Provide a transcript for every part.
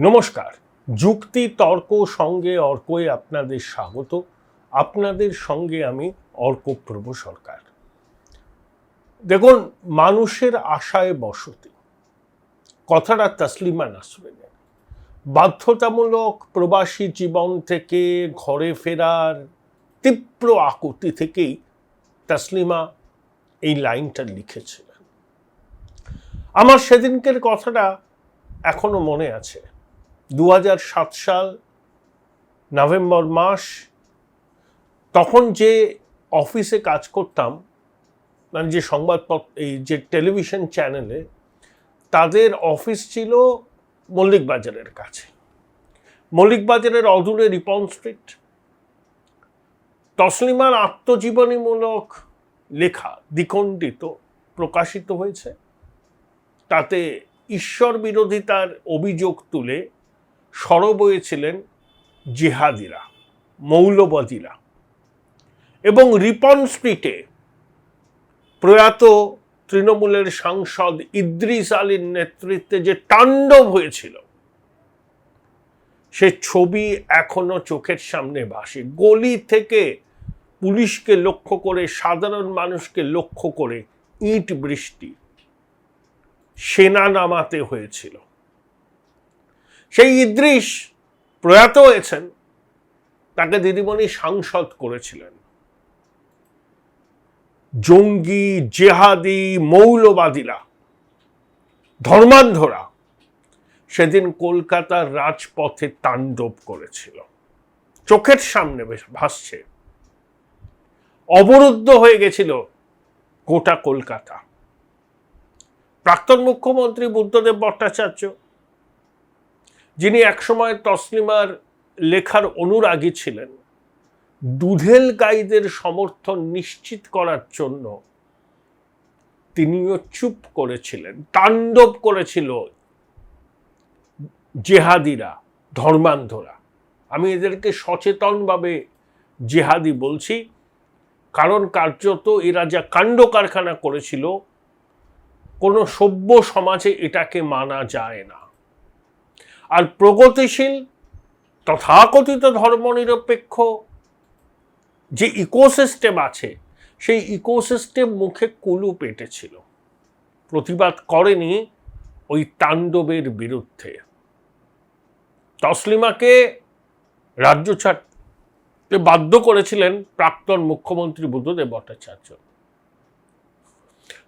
নমস্কার। যুক্তি তর্ক সঙ্গে অর্কয়ে আপনাদের স্বাগত। আপনাদের সঙ্গে আমি অর্কপ্রভ সরকার। দেখুন, মানুষের আশায় বসতি, কথাটা তসলিমা নাসরিনের। বাধ্যতামূলক প্রবাসী জীবন থেকে ঘরে ফেরার তীব্র আকুতি থেকেই তসলিমা এই লাইনটা লিখেছিলেন। আমার সেদিনকের কথাটা এখনো মনে আছে। 2007 সাল নভেম্বর মাস। তখন যে অফিসে কাজ করতাম, মানে যে সংবাদপত্র, এই যে টেলিভিশন চ্যানেলে, তাদের অফিস ছিল মল্লিক বাজারের কাছে। মল্লিক বাজারের অদূরে রিপন স্ট্রিট। তসলিমার আত্মজীবনীমূলক লেখা দ্বিখণ্ডিত প্রকাশিত হয়েছে। তাতে ঈশ্বর বিরোধিতার অভিযোগ তুলে সরব হয়েছিলেন জিহাদিরা, মৌলবাদীরা। এবং রিপন স্ট্রিটে প্রয়াত তৃণমূলের সাংসদ ইদ্রিস আলীর নেতৃত্বে যে তাণ্ডব হয়েছিল, সে ছবি এখনো চোখের সামনে ভাসে। গলি থেকে পুলিশকে লক্ষ্য করে, সাধারণ মানুষকে লক্ষ্য করে ইট বৃষ্টি, সেনা নামাতে হয়েছিল। সেই ইদ্রিস প্রয়াত হয়েছেন, তাকে দিদিমণি সাংসদ করেছিলেন। জঙ্গি, জেহাদি, মৌলবাদীরা, ধর্মান্ধরা সেদিন কলকাতার রাজপথে তাণ্ডব করেছিল। চোখের সামনে ভাসছে। অবরুদ্ধ হয়ে গেছিল গোটা কলকাতা। প্রাক্তন মুখ্যমন্ত্রী বুদ্ধদেব ভট্টাচার্য, যিনি একসময় তসলিমার লেখার অনুরাগী ছিলেন, দুধেল গাইদের সমর্থন নিশ্চিত করার জন্য তিনিও চুপ করেছিলেন। তাণ্ডব করেছিল জেহাদিরা, ধর্মান্ধরা। আমি এদেরকে সচেতনভাবে জেহাদি বলছি, কারণ কার্যত এরা যা কাণ্ড কারখানা করেছিল, কোনো সভ্য সমাজে এটাকে মানা যায় না। আর প্রগতিশীল তথাকথিত ধর্মনিরপেক্ষ যে ইকোসিস্টেম আছে, সেই ইকোসিস্টেম মুখে কুলু পেটেছিল, প্রতিবাদ করেনি ওই তাণ্ডবের বিরুদ্ধে। তসলিমাকে রাজ্য ছাড়তে বাধ্য করেছিলেন প্রাক্তন মুখ্যমন্ত্রী বুদ্ধদেব ভট্টাচার্য।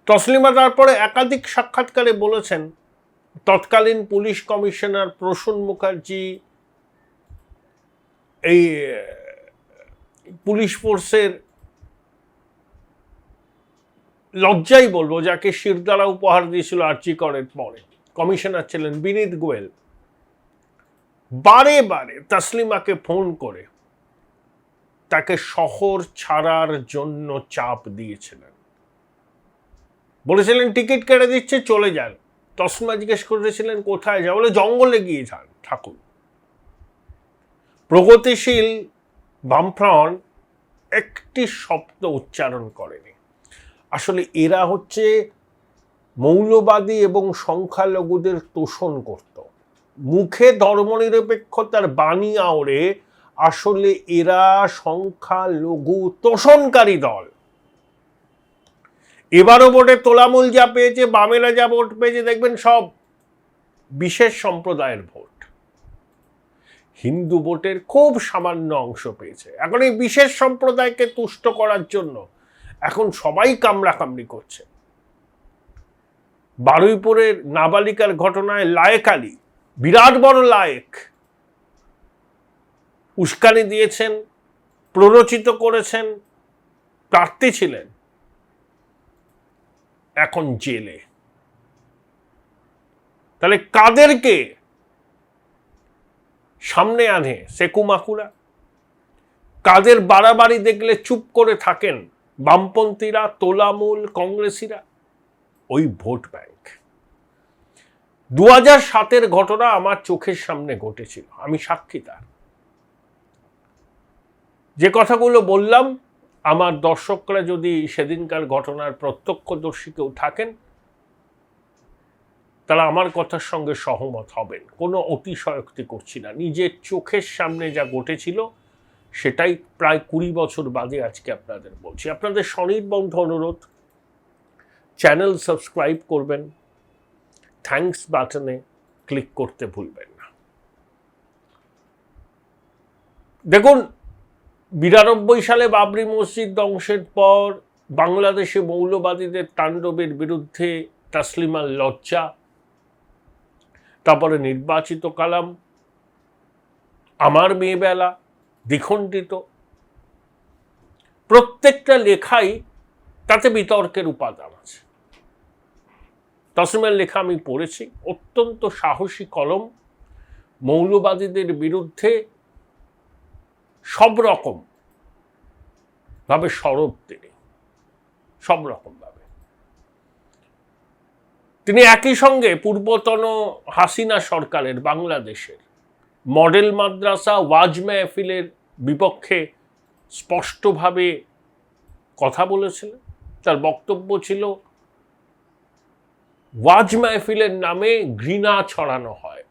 তসলিমা তারপরে একাধিক সাক্ষাৎকারে বলেছেন, তৎকালীন পুলিশ কমিশনার প্রসূন মুখার্জি, এই পুলিশ ফোর্সের লজ্জাই বলবো, যাকে শিরদাঁড়া উপহার দিয়েছিল আর্জি করের পরে, কমিশনার ছিলেন বিনীত গোয়েল, বারে বারে তসলিমাকে ফোন করে তাকে শহর ছাড়ার জন্য চাপ দিয়েছিলেন। বলেছিলেন টিকিট কেটে দিচ্ছে, চলে যান। তসলিমা জিজ্ঞেস করেছিলেন কোথায় যা, বলে জঙ্গলে গিয়ে যান ঠাকুর। প্রগতিশীল বামফ্রন্ট একটি শব্দ উচ্চারণ করেনি। আসলে এরা হচ্ছে মৌলবাদী এবং সংখ্যালঘুদের তোষণ করত, মুখে ধর্মনিরপেক্ষতার বাণী আওড়ে। আসলে এরা সংখ্যালঘু তোষণকারী দল। এবারও ভোটে তোলামূল যা পেয়েছে, বামেরা যা ভোট পেয়েছে, দেখবেন সব বিশেষ সম্প্রদায়ের ভোট। হিন্দু ভোটের খুব সামান্য অংশ পেয়েছে। এখন এই বিশেষ সম্প্রদায়কে তুষ্ট করার জন্য এখন সবাই কামড়াকামড়ি করছে। বারুইপুরের নাবালিকার ঘটনায় লায়েক আলী, বিরাট বড় লায়েক, উস্কানি দিয়েছেন, প্ররোচিত করেছেন, প্রার্থী ছিলেন, এখন জেলে। তাহলে কাদেরকে সামনে আনে সেকুমাকুরা? কাদের বাড়াবাড়ি দেখলে চুপ করে থাকেন বামপন্থীরা, তোলামূল, কংগ্রেসীরা? ওই ভোট ব্যাংক। 2007-এর ঘটনা আমার চোখের সামনে ঘটেছিল, আমি সাক্ষী তার। যে কথাগুলো বললাম, আমার দর্শকরা যদি সেদিনকার ঘটনার প্রত্যক্ষদর্শী কেউ থাকেন, তারা আমার কথার সঙ্গে সহমত হবেন। কোনো অতিশয়োক্তি করছি না, নিজের চোখের সামনে যা ঘটেছিল সেটাই প্রায় 20 বছর বাদে আজকে আপনাদের বলছি। আপনাদের স্বনির্বন্ধ অনুরোধ, চ্যানেল সাবস্ক্রাইব করবেন, থ্যাঙ্কস বাটনে ক্লিক করতে ভুলবেন না। দেখুন, 92 সালে বাবরি মসজিদ ধ্বংসের পর বাংলাদেশে মৌলবাদীদের তাণ্ডবের বিরুদ্ধে তাসলিমার লজ্জা, তারপরে নির্বাচিত কালাম, আমার মেয়েবেলা, দ্বিখণ্ডিত, প্রত্যেকটা লেখাই তাতে বিতর্কের উপাদান আছে। তাসলিমার লেখা আমি পড়েছি, অত্যন্ত সাহসী কলম, মৌলবাদীদের বিরুদ্ধে সব রকম ভাবে সরব তিনি, সব রকম ভাবে। তিনি একই সঙ্গে পূর্বতন হাসিনা সরকারের বাংলাদেশের মডেল মাদ্রাসা ওয়াজ মেহফিলের বিপক্ষে স্পষ্টভাবে কথা বলেছিলেন। তার বক্তব্য ছিল ওয়াজ মেহফিলের নামে ঘৃণা ছড়ানো হয়,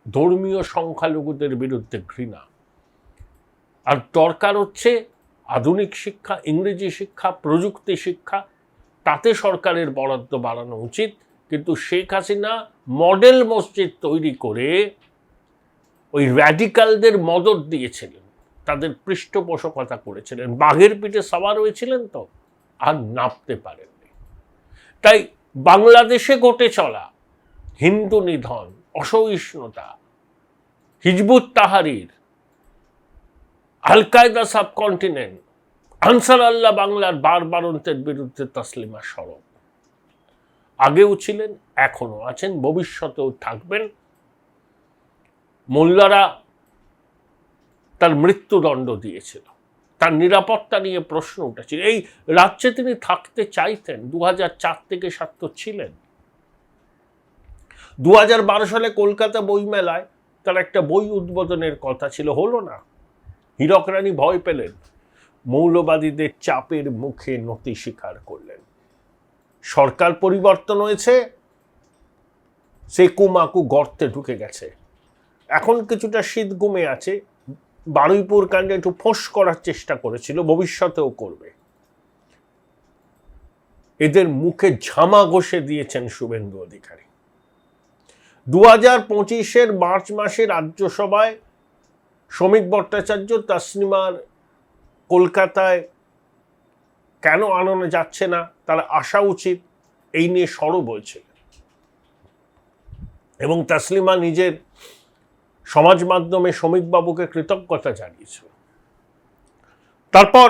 ধর্মীয় সংখ্যালঘুদের বিরুদ্ধে ঘৃণা, আর দরকার হচ্ছে আধুনিক শিক্ষা, ইংরেজি শিক্ষা, প্রযুক্তি শিক্ষা, তাতে সরকারের বরাদ্দ বাড়ানো উচিত। কিন্তু শেখ হাসিনা মডেল মসজিদ তৈরি করে ওই র্যাডিক্যালদের মদত দিয়েছিলেন, তাদের পৃষ্ঠপোষকতা করেছিলেন, বাঘের পিঠে সওয়ার হয়েছিলেন, তো আর নাপতে পারেননি। তাই বাংলাদেশে ঘটে চলা হিন্দু নিধন, অসহিষ্ণুতা, হিজবুত তাহরির, আল কায়দা সাবকন্টিনেন্ট, আনসার আল্লাহ বাংলার বারবারন্তের বিরুদ্ধে তাসলিমা সরব। আগেও ছিলেন, এখনো আছেন, ভবিষ্যতেও থাকবেন। মোল্লারা তার মৃত্যুদণ্ড দিয়েছিল, তার নিরাপত্তা নিয়ে প্রশ্ন উঠেছিল। এই রাজ্যে তিনি থাকতে চাইতেন, 2004 থেকে 7 ছিলেন। 2012 সালে কলকাতা বইমেলায় তার একটা বই উদ্বোধনের কথা ছিল, হলো না। হীরক রানী ভয় পেলেন, মৌলবাদীদের চাপের মুখে নতি স্বীকার করলেন। সরকার পরিবর্তন হয়েছে, সে কুমাকু গর্তে ঢুকে গেছে, এখন কিছুটা শীত ঘুমে আছে। বারুইপুর কাণ্ডে একটু ফোঁস করার চেষ্টা করেছিল, ভবিষ্যতেও করবে। এদের মুখে ঝামা ঘষে দিয়েছেন শুভেন্দু অধিকারী। 2025 মার্চ মাসে রাজ্যসভায় শ্রমিক ভট্টাচার্য তাসলিমার কলকাতায় কেন আনানো যাচ্ছে না, তারা আসা উচিত, এই নিয়ে সরব হয়েছিলেন। এবং তাসলিমা নিজের সমাজ মাধ্যমে শ্রমিকবাবুকে কৃতজ্ঞতা জানিয়েছিল। তারপর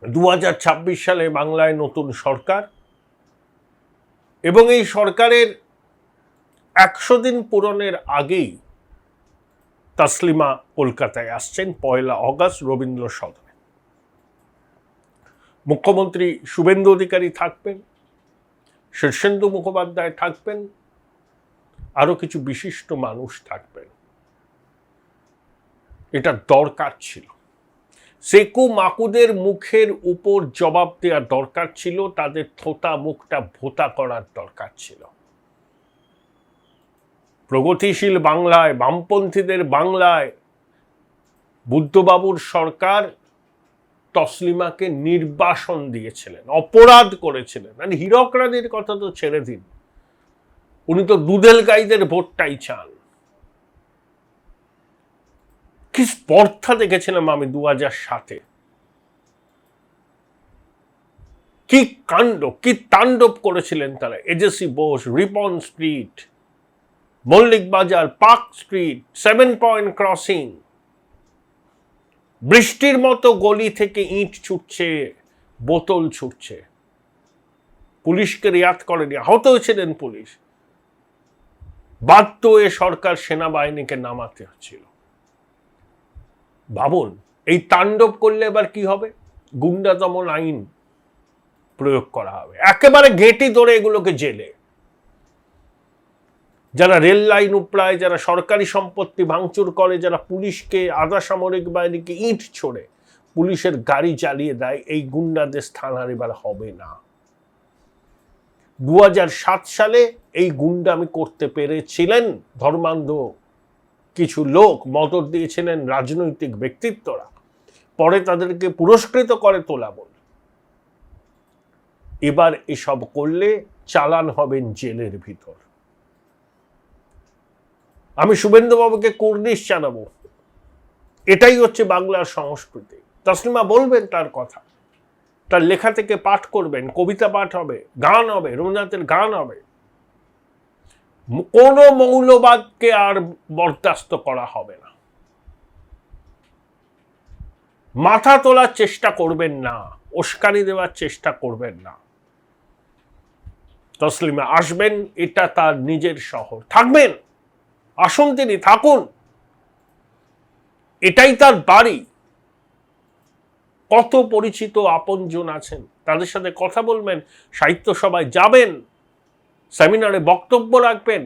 2026 সালে বাংলায় নতুন সরকার, এবং এই সরকারের 100 দিন পূরণের আগেই তাসলিমা কলকাতায় আসছেন 1 আগস্ট রবীন্দ্র সদনে। মুখ্যমন্ত্রী শুভেন্দু অধিকারী থাকবেন, শীর্ষেন্দু মুখোপাধ্যায় থাকবেন, আরো কিছু বিশিষ্ট মানুষ থাকবেন। এটা দরকার ছিল। সেকু মাকুদের মুখের উপর জবাব দেওয়ার দরকার ছিল, তাদের থোতা মুখটা ভোতা করার দরকার ছিল। প্রগতিশীল বাংলায়, বামপন্থীদের বাংলায় বুদ্ধবাবুর সরকার তসলিমাকে নির্বাসন দিয়েছিলেন, অপরাধ করেছিলেন। আর হীরক রানীর কথা তো ছেড়ে দিন, উনি তো দুধেল গাইদের ভোটটাই চান। কি স্পর্ধা দেখেছিলাম আমি 2007-এ, কি কাণ্ড, কি তাণ্ডব করেছিলেন তারা। এজেসি বোস, রিপন স্ট্রিট, মল্লিক বাজার, পার্ক স্ট্রিট, 7 পয়েন্ট ক্রসিং, বৃষ্টির মতো গলি থেকে ইট ছুটছে, বোতল ছুটছে। পুলিশকে রিয়াত করেনি, আহত হয়েছিলেন পুলিশ। বাধ্য হয়ে সরকার সেনাবাহিনীকে নামাতে হচ্ছিল। ভাবুন, এই তাণ্ডব করলে এবার কি হবে? গুন্ডা দমন আইন প্রয়োগ করা হবে, একেবারে ঘেঁটি ধরে এগুলোকে জেলে। যারা রেল লাইন উপড়ায়, যারা সরকারি সম্পত্তি ভাঙচুর করে, যারা পুলিশকে, আধা সামরিক বাহিনীকে ইট ছোড়ে, পুলিশের গাড়ি জ্বালিয়ে দেয়, এই গুন্ডাদের স্থান আর এবার হবে না। 2007 সালে এই গুন্ডামি করতে পেরেছিলেন ধর্মান্ধ কিছু লোক, মদত দিয়েছিলেন রাজনৈতিক ব্যক্তিত্বরা, পরে তাদেরকে পুরস্কৃত করে তোলা বল। এবার এসব করলে চালান হবেন জেলের ভিতর। আমি শুভেন্দুবাবুকে কুর্নিশ জানাবো, এটাই হচ্ছে বাংলার সংস্কৃতি। তসলিমা বলবেন তার কথা, তার লেখা থেকে পাঠ করবেন, কবিতা পাঠ হবে, গান হবে, রবীন্দ্রনাথের গান হবে। কোনো মৌলবাদকে আর বরদাস্ত করা হবে না। মাথা তোলার চেষ্টা করবেন না, উস্কানি দেওয়ার চেষ্টা করবেন না। তসলিমা আসবেন, এটা তার নিজের শহর, থাকবেন, আসুন, তিনি থাকুন, এটাই তার বাড়ি। কত পরিচিত আপনজন আছেন, তাদের সাথে কথা বলবেন, সাহিত্য সভায় যাবেন, সেমিনারে বক্তব্য রাখবেন,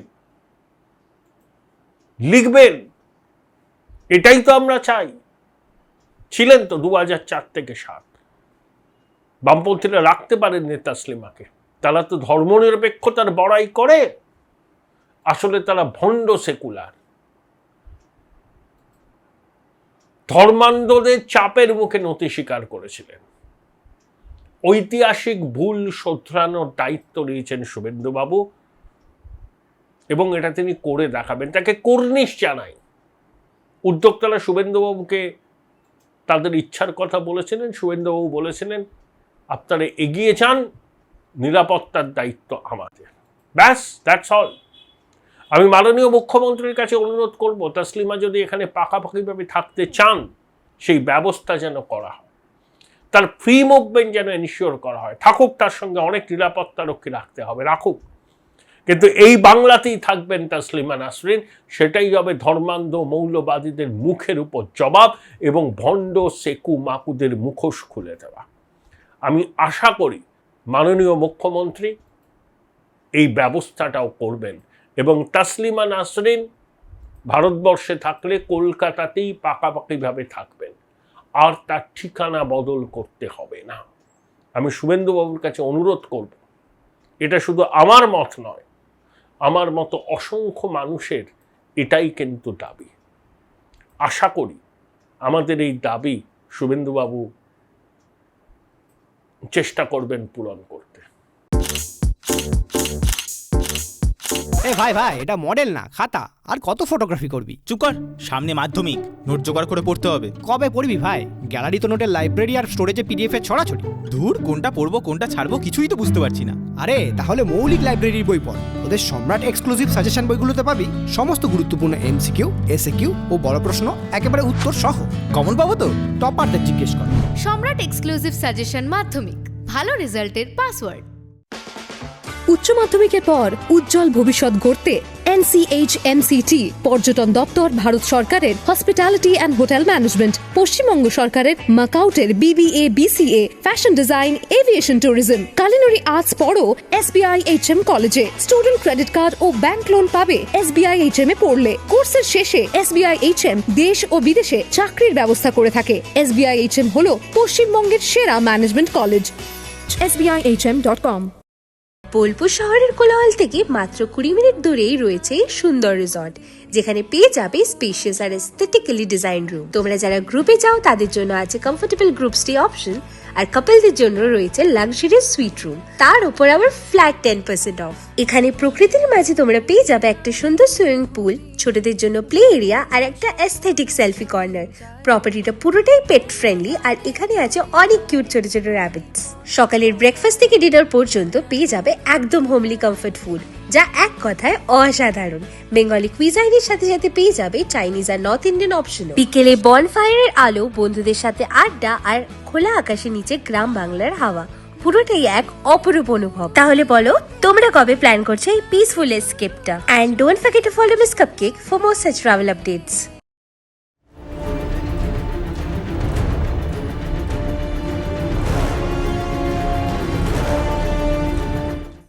লিখবেন। এটাই তো আমরা চাই। ছিলেন তো 2004 থেকে 7। বামপন্থীরা রাখতে পারেননি তসলিমাকে। তারা তো ধর্মনিরপেক্ষতার বড়াই করে, আসলে তারা ভণ্ড সেকুলার। ধর্মান্ধদের চাপের মুখে নতি স্বীকার করেছিলেন। ঐতিহাসিক ভুল শোধরানোর দায়িত্ব নিয়েছেন শুভেন্দুবাবু, এবং এটা তিনি করে দেখাবেন। তাকে কুর্নিশ জানাই। উদ্যোক্তারা শুভেন্দুবাবুকে তাদের ইচ্ছার কথা বলেছিলেন, শুভেন্দুবাবু বলেছিলেন আপনারা এগিয়ে যান, নিরাপত্তার দায়িত্ব আমাদের, ব্যাস, দ্যাটস অল। আমি মাননীয় মুখ্যমন্ত্রীর কাছে অনুরোধ করব, তসলিমা যদি এখানে পাকাপাকিভাবে থাকতে চান, সেই ব্যবস্থা যেন করা হয়, তার ফ্রি মুভমেন্ট যেন এনশিওর করা হয়। থাকুক, তার সঙ্গে অনেক নিরাপত্তা রক্ষী রাখতে হবে, রাখুক, কিন্তু এই বাংলাতেই থাকবেন তসলিমা নাসরিন। সেটাই হবে ধর্মান্ধ মৌলবাদীদের মুখের উপর জবাব এবং ভণ্ড সেকু মাকুদের মুখোশ খুলে দেওয়া। আমি আশা করি মাননীয় মুখ্যমন্ত্রী এই ব্যবস্থাটাও করবেন, এবং তসলিমা নাসরিন ভারতবর্ষে থাকলে কলকাতাতেই পাকাপাকিভাবে থাকবেন, আর তার ঠিকানা বদল করতে হবে না। আমি শুভেন্দুবাবুর কাছে অনুরোধ করব, এটা শুধু আমার মত নয়, আমার মতো অসংখ্য মানুষের এটাই কিন্তু দাবি। আশা করি আমাদের এই দাবি শুভেন্দুবাবু চেষ্টা করবেন পূরণ করতে। ভাই ভাই, এটা মডেল না, খাতা। আর কত ফটোগ্রাফি করবি? চুপ কর, সামনে মাধ্যমিক, নোট জোগাড় করে পড়তে হবে। কবে পড়বি ভাই? গ্যালারি তো নোটের লাইব্রেরি আর স্টোরেজে পিডিএফ এর ছড়াছড়ি। ধুর, কোনটা পড়বো কোনটা ছাড়বো কিছুই তো বুঝতে পারছি না। আরে তাহলে মৌলিক লাইব্রেরির বই পড়। ওদের সম্রাট এক্সক্লুসিভ সাজেশন বইগুলোতে পাবি সমস্ত গুরুত্বপূর্ণ এমসিকিউ, এসএকিউ ও বড় প্রশ্ন একেবারে উত্তর সহ। কমন পাবো তো? টপারদের জিজ্ঞেস কর। সম্রাট এক্সক্লুসিভ সাজেশন মাধ্যমিক, ভালো রেজাল্টের পাসওয়ার্ড। উচ্চ মাধ্যমিকের পর উজ্জ্বল ভবিষ্যৎ গড়তে NCHMCT পর্যটন দপ্তর, ভারত সরকারের hospitality and hotel management, Paschimbanga সরকারের মাকাউটের BBA BCA, fashion design, aviation tourism, culinary arts পড়ো SBI HM কলেজে। স্টুডেন্ট ক্রেডিট কার্ড ও ব্যাংক লোন পাবে SBI HM এ পড়লে। কোর্সের শেষে SBI HM দেশ ও বিদেশে চাকরির ব্যবস্থা করে থাকে। SBI HM হলো পশ্চিমবঙ্গের সেরা ম্যানেজমেন্ট কলেজ। SBIHM.com। বোলপুর শহরের কোলাহল থেকে মাত্র 20 মিনিট দূরেই রয়েছে সুন্দর রিসর্ট, যেখানে পেয়ে যাবে স্পেশিয়াস আর এস্থেটিক্যালি ডিজাইন রুম। তোমরা যারা গ্রুপে যাও তাদের জন্য আছে কমফোর্টেবল গ্রুপ স্টে অপশন, আর কাপলদের জন্য রয়েছে লাক্সারিয়াস সুইট রুম, তার উপর আবার ফ্ল্যাট 10% অফ। এখানে প্রকৃতির মাঝে তোমরা পেয়ে যাবে একটা সুন্দর সুইমিং পুল, ছোটদের জন্য প্লে এরিয়া আর একটা এস্থেটিক সেলফি কর্নার। প্রপার্টিটা পুরোটাই পেট ফ্রেন্ডলি, আর এখানে আছে অনেক কিউট ছোট ছোট র্যাবিটস। সকালের ব্রেকফাস্ট থেকে ডিনার পর্যন্ত পেয়ে যাবে একদম হোমলি কমফর্ট ফুড, যা এক কথায় অসাধারণ। বেঙ্গলি কুইজাইনের সাথে সাথে পেয়ে যাবে চাইনিজ আর নর্থ ইন্ডিয়ান অপশন। বিকেলে বনফায়ারের আলো, বন্ধুদের সাথে আড্ডা আর খোলা আকাশের নিচে গ্রাম বাংলার হাওয়া, পুরোটাই এক অপরূপ অনুভব। তাহলে বলো তোমরা কবে প্ল্যান করছো এই পিসফুল এসকেপটা? And don't forget to follow miss cupcake for more such travel updates.